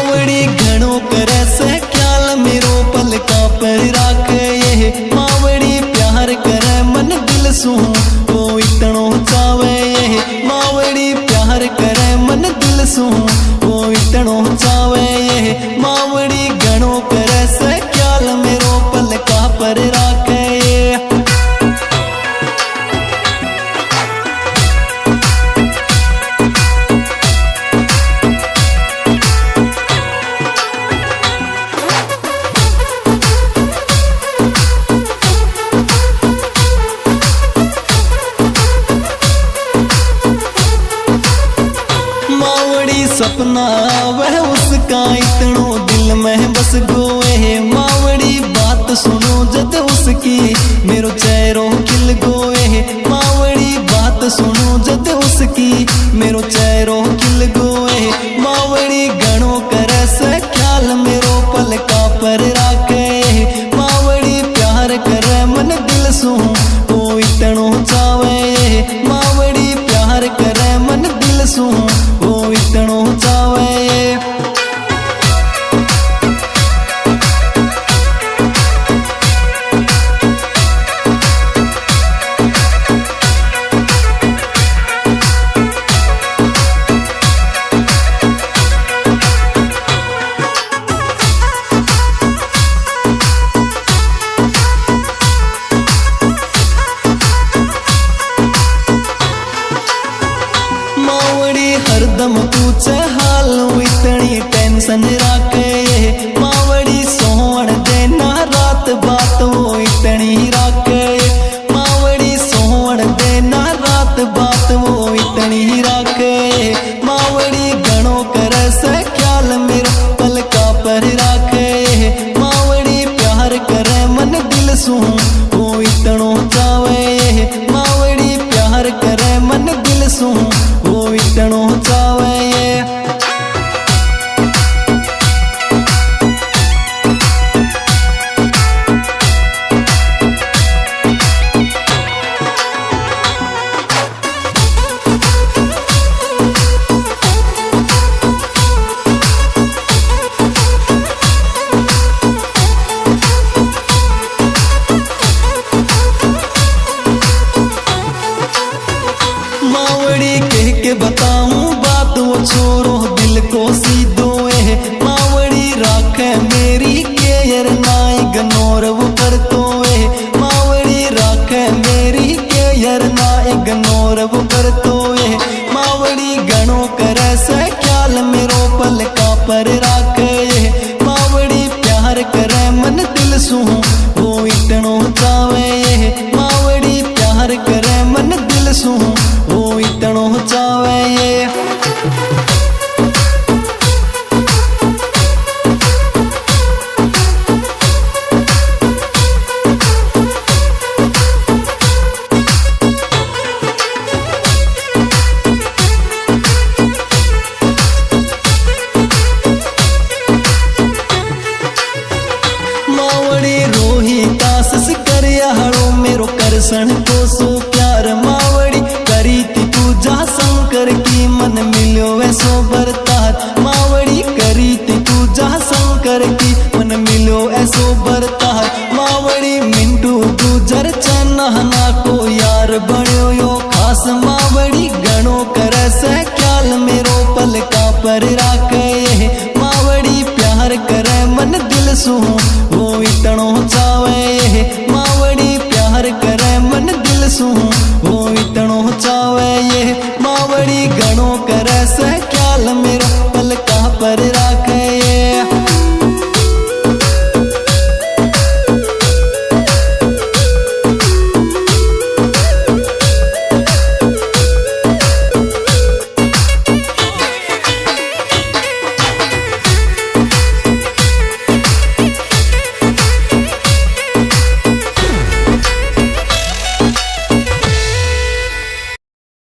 मावड़ी घणो करे से ख्याल मेरो पल का पर राखे ये मावड़ी प्यार करे मन दिल सू वो इतनो चावे ये मावड़ी प्यार करे मन दिल सू वो इतनो चावे ये मावड़ी घणो करे से ख्याल मेरो पल का पर राखे सपना वह उसका इतनो दिल में बस गोए है मावड़ी बात सुनो जद उसकी मेरो चेहरो खिल गोए है मावड़ी बात सुनो जद उसकी मेरो चेहरो खिल गोए है मावड़ी घणो करे से ख्याल मेरो पल का पर राखे है मावड़ी प्यार करे मन दिल सू वो इतनो चावे है मावड़ी प्यार करे मन दिल सू वो इतनो चावे हरदम पूछे हाल इतनी टेंशन राखे मावड़ी सोहण देना रात बात वो इतनी राखे मावड़ी सोहण देना रात बात वो इतनी राखे मावड़ी घणो करे से ख्याल मेरो पल का पर राखे मावड़ी प्यार करे मन दिल सू वो इतनो चावे मावड़ी प्यार करे मन दिल सू वो इतनो चावे मावड़ी कह के बताऊं बात वो छोरो दिल को सीधो है मावड़ी राखे मेरी केयर नाई गनोर वो करतो है मावड़ी राखे मेरी केयर नाई गनोर वो करतो है मावड़ी घणो करे से ख्याल मेरो पल का पर राखे मावड़ी प्यार करे मन दिल सू वो इतनो चावे मावड़ी प्यार करे मन दिल सू वो इतनो चावे मावड़ी रोही तासस करिया हड़ो मेरो करसन को सो प्यार मावड़ी करी थी पूजा शंकर की मन मिलो ऐसो बरतार मावड़ी करी थी पूजा शंकर की मन मिलो ऐसो बरतार मावड़ी मिंटू गुजर चन्ना को यार बण्यो यो खास मावड़ी घणो करे से ख्याल मेरो पल का पर राखे मावड़ी प्यार करे मन दिल सू